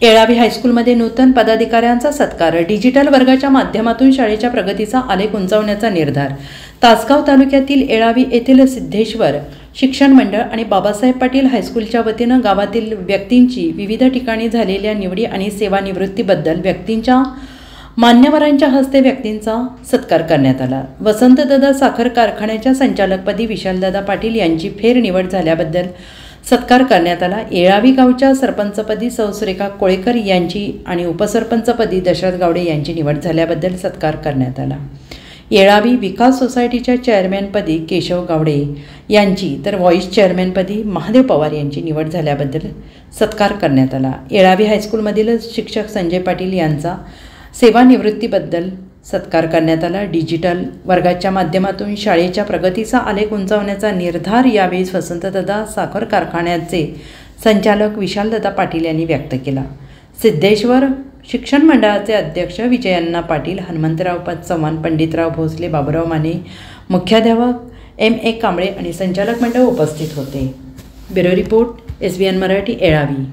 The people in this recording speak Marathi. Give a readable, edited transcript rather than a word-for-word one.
येळावी हायस्कूलमध्ये नूतन पदाधिकाऱ्यांचा सत्कार. डिजिटल वर्गाच्या माध्यमातून शाळेच्या प्रगतीचा आलेख उंचावण्याचा निर्धार. तासगाव तालुक्यातील येळावी येथील सिद्धेश्वर शिक्षण मंडळ आणि बाबासाहेब पाटील हायस्कूलच्या वतीनं गावातील व्यक्तींची विविध ठिकाणी झालेल्या निवडी आणि सेवानिवृत्तीबद्दल व्यक्तींच्या मान्यवरांच्या हस्ते व्यक्तींचा सत्कार करण्यात आला. वसंतदादा साखर कारखान्याच्या संचालकपदी विशालदादा पाटील यांची फेरनिवड झाल्याबद्दल सत्कार करण्यात आला. येळावी गावच्या सरपंचपदी सौ सुरेखा कोळेकर यांची आणि उपसरपंचपदी दशरथ गावडे यांची निवड झाल्याबद्दल सत्कार करण्यात आला. येळावी विकास सोसायटीच्या चेअरमॅनपदी केशव गावडे यांची तर व्हाईस चेअरमॅनपदी महादेव पवार यांची निवड झाल्याबद्दल सत्कार करण्यात आला. येळावी हायस्कूलमधील शिक्षक संजय पाटील यांचा सेवानिवृत्तीबद्दल सत्कार करण्यात आला. डिजिटल वर्गाच्या माध्यमातून शाळेच्या प्रगतीचा आलेख उंचावण्याचा निर्धार यावेळी वसंतदादा साखर कारखान्याचे संचालक विशालदादा पाटील यांनी व्यक्त केला. सिद्धेश्वर शिक्षण मंडळाचे अध्यक्ष विजयअण्णा पाटील, हनुमंतराव चव्हाण, पंडितराव भोसले, बाबुराव माने, मुख्याध्यापक M.A. कांबळे आणि संचालक मंडळ उपस्थित होते. Bureau report SBN Marathi, येळावी.